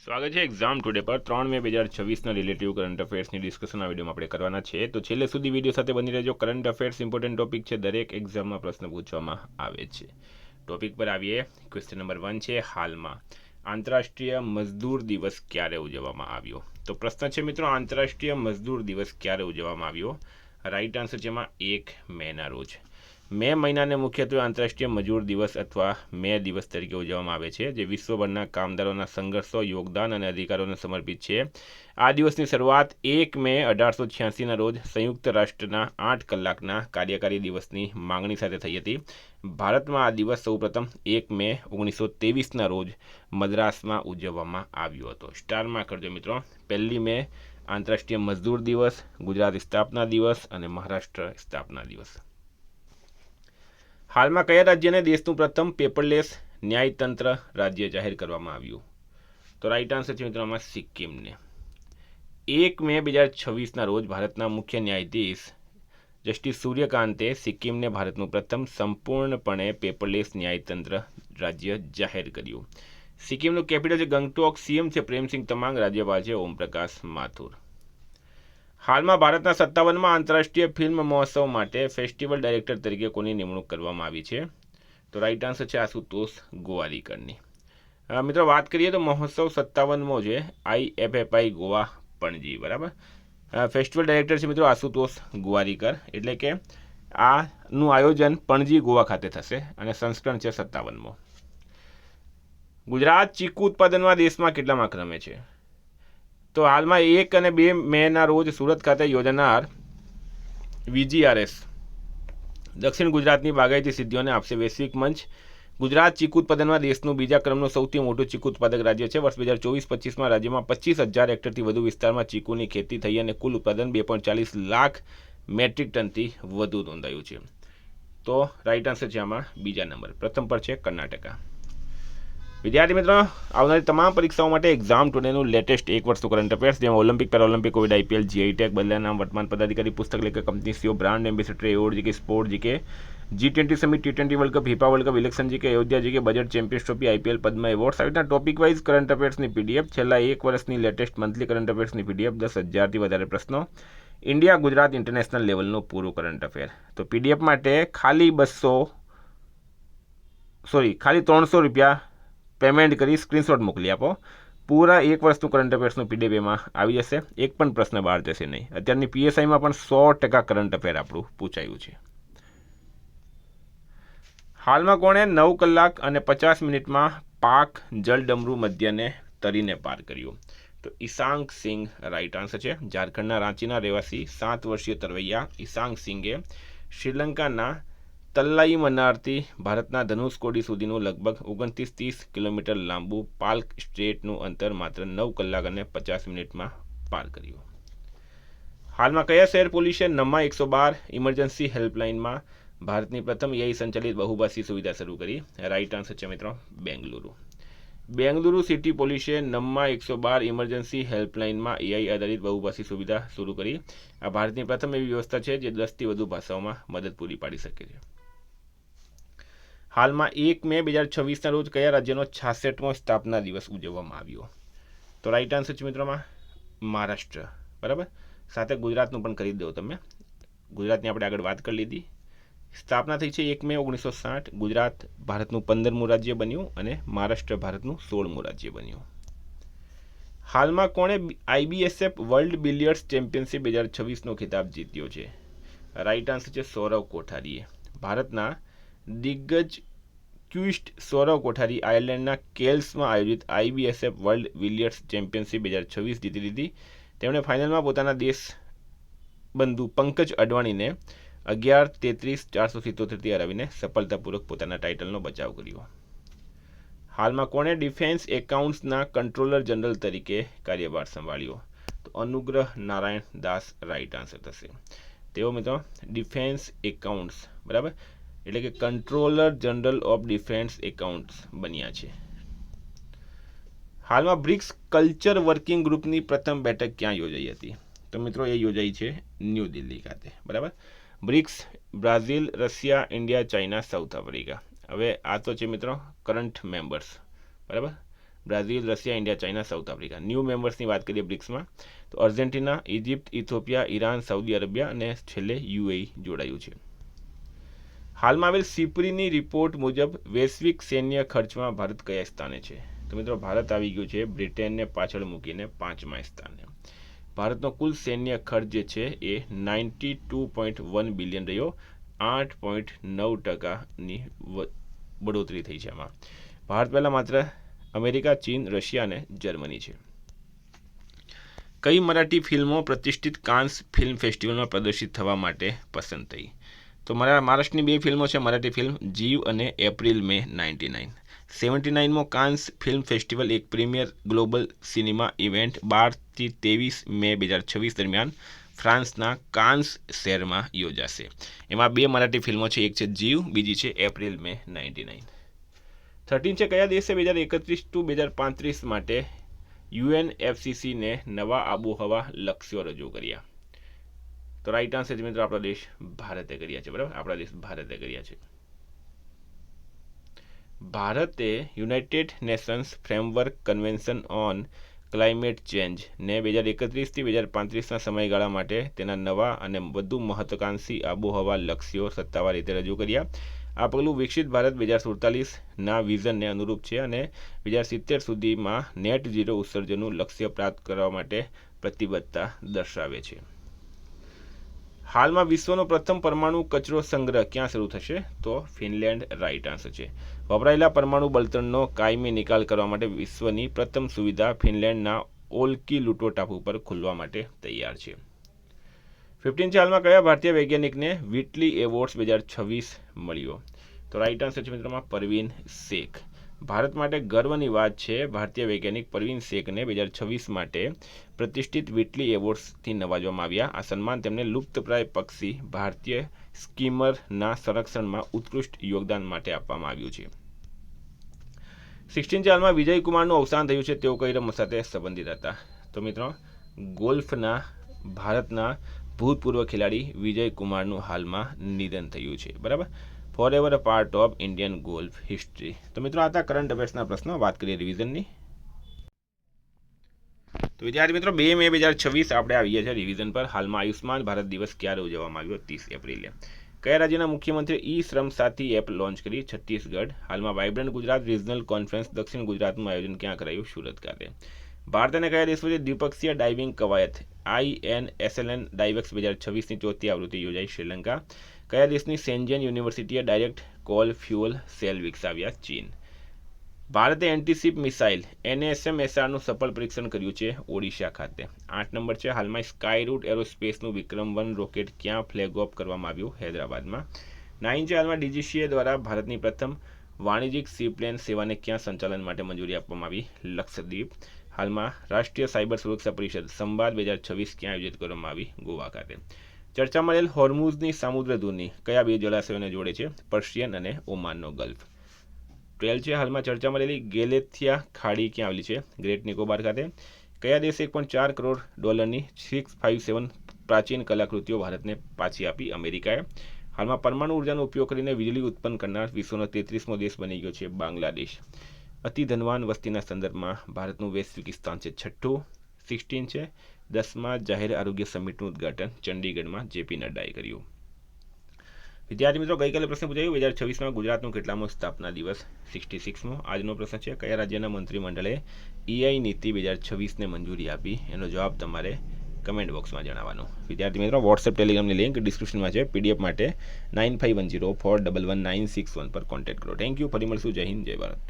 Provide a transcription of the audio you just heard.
સ્વાગત છે exam today પર 3 મે 2026ના રિલેટિવ કરંટ અફેર્સની ડિસ્કશનના વિડીયોમાં આપણે કરવાના છે. તો છેલ્લે સુધી વિડીયો સાથે બની રહેજો. કરંટ અફેર્સ ઇમ્પોર્ટન્ટ ટોપિક છે, દરેક એક્ઝામમાં પ્રશ્ન પૂછવામાં આવે છે. ટોપિક પર આવીએ. ક્વેશ્ચન નંબર 1 છે, હાલમાં આંતરરાષ્ટ્રીય મજદૂર દિવસ ક્યારે ઉજવવામાં આવ્યો? તો પ્રશ્ન છે મિત્રો, આંતરરાષ્ટ્રીય મજદૂર દિવસ ક્યારે ઉજવવામાં આવ્યો? રાઈટ આન્સર છે એમાં 1 મેના રોજ. મે મહિનાને મુખ્યત્વે આંતરરાષ્ટ્રીય મજૂર દિવસ અથવા મે દિવસ તરીકે ઉજવવામાં આવે છે, જે વિશ્વભરના કામદારોના સંઘર્ષો, યોગદાન અને અધિકારોને સમર્પિત છે. આ દિવસની શરૂઆત 1 મે 1886ના રોજ સંયુક્ત રાષ્ટ્રના 8 કલાકના કાર્યકારી દિવસની માંગણી સાથે થઈ હતી. ભારતમાં આ દિવસ સૌપ્રથમ 1 મે 1923ના રોજ મદ્રાસમાં ઉજવવામાં આવ્યો હતો. સ્ટારમાં કરજો મિત્રો. 1 મે આંતરરાષ્ટ્રીય મજદૂર દિવસ, ગુજરાત સ્થાપના દિવસ અને મહારાષ્ટ્ર સ્થાપના દિવસ. હાલમાં કયા રાજ્યને દેશનું પ્રથમ પેપરલેસ ન્યાયતંત્ર રાજ્ય જાહેર કરવામાં આવ્યું? તો રાઈટ આન્સર છે મિત્રો આમાં સિક્કિમને. 1 મે 2026ના રોજ ભારતના મુખ્ય ન્યાયાધીશ જસ્ટિસ સૂર્યકાંતે સિક્કિમને ભારતનું પ્રથમ સંપૂર્ણપણે પેપરલેસ ન્યાયતંત્ર રાજ્ય જાહેર કર્યું. સિક્કિમનું કેપિટલ છે ગંગટોક. સીએમ છે પ્રેમસિંહ તમાંગ. રાજ્યપાલ છે ઓમપ્રકાશ માથુર. હાલમાં ભારતના 57મા આંતરરાષ્ટ્રીય ફિલ્મ મહોત્સવ માટે ફેસ્ટિવલ ડાયરેક્ટર તરીકે કોની નિમણૂક કરવામાં આવી છે? તો રાઈટ આન્સર છે આશુતોષ ગોવારીકરની. મિત્રો વાત કરીએ તો મહોત્સવ 57મો છે, IFFI ગોવા પણજી. બરાબર. ફેસ્ટિવલ ડાયરેક્ટર છે મિત્રો આશુતોષ ગોવારીકર. એટલે કે આનું આયોજન પણજી ગોવા ખાતે થશે અને સંસ્કરણ છે 57મો. ગુજરાત ચીકુ ઉત્પાદનમાં દેશમાં કેટલામાં ક્રમે છે? તો હાલમાં 1 અને 2 મેના રોજ સુરત ખાતે યોજાનાર VGRS દક્ષિણ ગુજરાતની બાગાયતી સિદ્ધિઓને આપશે વૈશ્વિક મંચ. ગુજરાત ચીકુ ઉત્પાદનમાં દેશનું બીજા ક્રમનું સૌથી મોટું ચીકુ ઉત્પાદક રાજ્ય છે. વર્ષ 2024-25માં રાજ્યમાં 25,000 હેક્ટરથી વધુ વિસ્તારમાં ચીકુની ખેતી થઈ અને કુલ ઉત્પાદન 2.40 લાખ મેટ્રિક ટનથી વધુ નોંધાયું છે. તો રાઈટ આન્સર છે આમાં બીજા નંબર. પ્રથમ પર છે કર્ણાટકા. વિદ્યાર્થી મિત્રો, આવનારી તમામ પરીક્ષાઓ માટે એક્ઝામ ટુડેનું લેટેસ્ટ 1 વર્ષનું કરંટ અફેર્સ, જેમાં Olympic, Paralympic, covid, IPL, GI tag, બદલાયા નામ, વર્તમાન પદાધિકારી, પુસ્તક લેખક, company CEO, brand ambassador, award GK, sport GK, G20 summit, T20 world cup, હિપા world cup, election GK, Ayodhya GK, budget, champions trophy, IPL, Padma awards આવી રીતના ટોપિક વાઇઝ કરંટ અફેર્સની PDF, છેલ્લા 1 વર્ષની લેટેસ્ટ મંથલી કરંટ અફેર્સની PDF, 10,000થી વધારે પ્રશ્નો, ઇન્ડિયા ગુજરાત ઇન્ટરનેશનલ લેવલનું પૂરું કરંટ અફેર. તો PDF માટે ખાલી 300 રૂપિયા પેમેન્ટ કરી સ્ક્રીનશોટ મોકલી આપો. પૂરા 1 વર્ષનું કરંટ અફેર્સનું PDF એમાં આવી જશે. એક પણ પ્રશ્ન બહાર જશે નહીં. અત્યારની PSIમાં પણ 100% કરંટ અફેર આપણું પૂછાયું છે. હાલમાં કોણે 9 કલાક અને 50 મિનિટમાં પાક જલડમરૂ મધ્યને તરીને પાર કર્યું? તો ઈશાંક સિંઘ રાઈટ આન્સર છે. ઝારખંડના રાંચીના રહેવાસી 7 વર્ષીય તરવૈયા ઈશાંક સિંઘે શ્રીલંકાના તલ્લાઈ મન્નારથી ભારતના ધનુષકોડી સુધીનું લગભગ 29-30 કિલોમીટર લાંબુ પાલ્ક સ્ટ્રેટનું અંતર માત્ર 9 કલાક અને 50 મિનિટમાં પાર કર્યું. હાલમાં કયા શહેર પોલીસે નમ્મા 112 ઇમરજન્સી હેલ્પલાઇનમાં ભારતની પ્રથમ AI સંચાલિત બહુભાષી સુવિધા શરૂ કરી? રાઈટ આન્સર છે મિત્રો બેંગલુરુ. બેંગલુરુ સિટી પોલીસે નમ્મા 112 ઇમરજન્સી હેલ્પલાઇનમાં AI આધારિત બહુભાષી સુવિધા શરૂ કરી. આ ભારતની પ્રથમ એવી વ્યવસ્થા છે જે 10થી વધુ ભાષાઓમાં મદદ પૂરી પાડી શકે છે. હાલમાં 1 મે 2026ના રોજ કયા રાજ્યનો 66મો સ્થાપના દિવસ ઉજવવામાં આવ્યો? તો રાઈટ આન્સર છે મિત્રોમાં મહારાષ્ટ્ર. બરાબર. સાથે ગુજરાતનું પણ કરી દો તમે. ગુજરાતની આપણે આગળ વાત કરી લીધી. સ્થાપના થઈ છે 1 મે 1960. ગુજરાત ભારતનું 15મું રાજ્ય બન્યું અને મહારાષ્ટ્ર ભારતનું 16મું રાજ્ય બન્યું. હાલમાં કોણે IBSF વર્લ્ડ બિલિયર્ડ્સ ચેમ્પિયનશિપ 2026નો ખિતાબ જીત્યો છે? રાઈટ આન્સર છે સૌરવ કોઠારીએ. ભારતના દિગ્ગજ ક્વિસ્ટ સૌરવ કોઠારી આયર્લેન્ડના કેલ્સમાં આયોજિત IBSF વર્લ્ડ બિલિયર્ડ્સ ચેમ્પિયનશિપ 2026 જીતી લીધી. તેમણે ફાઇનલમાં પોતાના દેશ બંધુ પંકજ અડવાણીને 11-33-477થી હરાવીને સફળતાપૂર્વક પોતાના ટાઇટલનો બચાવ કર્યો. હાલમાં કોણે ડિફેન્સ એકાઉન્ટ્સના કંટ્રોલર જનરલ તરીકે કાર્યભાર સંભાળ્યો? તો અનુગ્રહ નારાયણ દાસ રાઈટ આન્સર થશે. તેઓ મિત્રો ડિફેન્સ એકાઉન્ટ્સ, બરાબર, એટલે કે controller general of defence accounts બન્યા છે. હાલમાં બ્રિક્સ કલ્ચર વર્કિંગ ગ્રુપની પ્રથમ બેઠક ક્યાં યોજાઈ હતી? તો મિત્રો એ યોજાઈ છે ન્યૂ દિલ્હી ખાતે. બરાબર. BRICS Brazil, Russia, India, China, South Africa. હવે આ તો છે મિત્રો કરંટ મેમ્બર્સ. બરાબર. Brazil, Russia, India, China, South Africa. New મેમ્બર્સની વાત કરીએ બ્રિક્સમાં તો Argentina, Egypt, Ethiopia, Iran, Saudi Arabia અને છેલ્લે યુએઈ જોડાયું છે. હાલમાં આવેલ સિપ્રીની રિપોર્ટ મુજબ વૈશ્વિક સૈન્ય ખર્ચમાં ભારત કયા સ્થાને છે? તો મિત્રો ભારત આવી ગયું છે બ્રિટનને પાછળ મૂકીને 5મા સ્થાને. ભારતનો કુલ સૈન્ય ખર્ચ જે છે એ 92.1 બિલિયન રહ્યો. 8.9%ની બઢોતરી થઈ છે. આમાં ભારત પહેલાં માત્ર અમેરિકા, ચીન, રશિયા અને જર્મની છે. કઈ મરાઠી ફિલ્મો પ્રતિષ્ઠિત કાન્સ ફિલ્મ ફેસ્ટિવલમાં પ્રદર્શિત થવા માટે પસંદ થઈ? તો મહારાષ્ટ્રની 2 ફિલ્મો છે મરાઠી ફિલ્મ જીવ અને એપ્રિલ મે 99. 79મો કાન્સ ફિલ્મ ફેસ્ટિવલ એક પ્રીમિયર ગ્લોબલ સિનેમા ઇવેન્ટ 12 થી 23 મે 2026 દરમિયાન ફ્રાન્સના કાન્સ શહેરમાં યોજાશે. એમાં 2 મરાઠી ફિલ્મો છે, એક છે જીવ, બીજી છે એપ્રિલ મે 99. 13 છે કયા દેશે 2031 to 2035 માટે UNFCCCને નવા આબોહવા લક્ષ્યો રજૂ કર્યા? તો રાઈટ આન્સર છે મિત્રો આપણા દેશ ભારતે કર્યા છે. બરાબર, આપણા દેશ ભારતે કર્યા છે. ભારતે United Nations framework convention on climate change ને 2031 થી 2035ના સમયગાળા માટે તેના નવા અને વધુ મહત્વાકાંક્ષી આબોહવા લક્ષ્યો સત્તાવાર રીતે રજૂ કર્યા. આ પગલું વિકસિત ભારત 2047ના વિઝનને અનુરૂપ છે અને 2070 સુધીમાં નેટ ઝીરો ઉત્સર્જનનું લક્ષ્ય પ્રાપ્ત કરવા માટે પ્રતિબદ્ધતા દર્શાવે છે. હાલમાં વિશ્વનો પ્રથમ પરમાણુ કચરો સંગ્રહ ક્યાં શરૂ થશે? તો ફિનલેન્ડ રાઈટ આન્સર છે. વપરાયેલા પરમાણુ બળતણનો કાયમી નિકાલ કરવા માટે વિશ્વની પ્રથમ સુવિધા ફિનલેન્ડના ઓલ્કિલુટો ટાપુ પર ખુલવા માટે તૈયાર છે. 15 હાલમાં કયા ભારતીય વૈજ્ઞાનિકને વિટલી એવોર્ડ્સ 2026 મળ્યો? તો રાઈટ આન્સર છે મિત્રોમાં પરવીન શેખ. ભારત માટે ગર્વની વાત છે ભારતીય વૈજ્ઞાનિક પરવીન શેખને 2026 માટે પ્રતિષ્ઠિત વિટલી એવોર્ડ્સથી નવાજવામાં આવ્યા. આ સન્માન તેમને લુપ્તપ્રાય પક્ષી ભારતીય સ્કીમરના સંરક્ષણમાં ઉત્કૃષ્ટ યોગદાન માટે આપવામાં આવ્યું છે. 16 હાલમાં વિજય કુમારનું અવસાન થયું છે. તેઓ કઈ રમત સાથે સંબંધિત હતા? તો મિત્રો ગોલ્ફના ભારતના ભૂતપૂર્વ ખેલાડી વિજય કુમારનું હાલમાં નિધન થયું છે. બરાબર, forever a part of Indian golf history. તો મિત્રો આ હતા કરંટ અફેર્સના પ્રશ્નો. વાત કરીએ રિવિઝનની. તો વિદ્યાર્થી મિત્રો 2 મે 2026 આપણે આવીએ છીએ રિવિઝન પર. હાલમાં આયુષ્માન ભારત દિવસ ક્યારે ઉજવવામાં આવ્યો? 30 એપ્રિલે. કયા રાજ્યના મુખ્યમંત્રી ઈ શ્રમ સાથી એપ લોન્ચ કરી? છત્તીસગઢ. હાલમાં વાઇબ્રન્ટ ગુજરાત રિજનલ કોન્ફરન્સ દક્ષિણ ગુજરાતનું આયોજન ક્યાં કરાયું? સુરત ખાતે. ભારત અને કયા દેશ વચ્ચે દ્વિપક્ષીય ડાઇવિંગ કવાયત INSLN ડાઇવેક્સ 2026ની 4th આવૃત્તિ યોજાઈ? શ્રીલંકા. કયા દેશની શેન્ઝેન યુનિવર્સિટીએ ડાયરેક્ટ કોલ ફ્યુઅલ સેલ વિકસાવ્યા? ચીન. ભારતે એન્ટીશિપ મિસાઇલ NSM-SRનું સફળ પરીક્ષણ કર્યું છે? ઓડિશા ખાતે. 8 નંબર છે હાલમાં સ્કાયરૂટ એરોસ્પેસનું વિક્રમ-1 રોકેટ ક્યાં ફ્લેગ ઓફ કરવામાં આવ્યું? હૈદરાબાદમાં. 9 છે હાલમાં DGCA દ્વારા ભારતની પ્રથમ વાણિજ્યિક સીપ્લેન સેવાને ક્યાં સંચાલન માટે મંજૂરી આપવામાં આવી? લક્ષદ્વીપ. હાલમાં રાષ્ટ્રીય સાયબર સુરક્ષા પરિષદ સંવાદ 2026 ક્યાં આયોજિત કરવામાં આવી? ગોવા ખાતે. ચર્ચામાં રહેલ હોર્મુઝની સામુદ્ર ધુની કયા 2 જળાશયોને જોડે છે? પર્શિયન અને ઓમાનનો ગલ્ફ. 12 છે હાલમાં ચર્ચામાં રહેલી ગેલેથિયા ખાડી ક્યાં આવેલી છે? ગ્રેટ નિકોબાર ખાતે. કયા દેશે $1.4 કરોડ 657 પ્રાચીન કલાકૃતિઓ ભારતને પાછી આપી? અમેરિકાએ. હાલમાં પરમાણુ ઉર્જાનો ઉપયોગ કરીને વીજળી ઉત્પન્ન કરનાર વિશ્વનો 33મો દેશ બની ગયો છે બાંગ્લાદેશ. અતિ ધનવાન વસ્તીના સંદર્ભમાં ભારતનું વૈશ્વિક સ્થાન છે 6ઠું. 16 છે 10મા જાહેર આરોગ્ય સમિટનું ઉદ્ઘાટન ચંડીગઢમાં JP નડ્ડાએ કર્યું. વિદ્યાર્થી મિત્રો ગઈકાલે પ્રશ્ન પૂછાયો 2026માં ગુજરાતનો કેટલામો સ્થાપના દિવસ? 66મો. આજનો પ્રશ્ન છે કયા રાજ્યના મંત્રીમંડળે EI નીતિ 2026ને મંજૂરી આપી? એનો જવાબ તમારે કમેન્ટ બોક્સમાં જણાવવાનો. વિદ્યાર્થી મિત્રો વોટ્સએપ ટેલિગ્રામની લિંક ડિસ્ક્રિપ્શનમાં છે. PDF માટે 9510411961 પર કોન્ટેક્ટ કરો. Thank you. ફરી મળશું. જય હિન્દ, જય ભારત.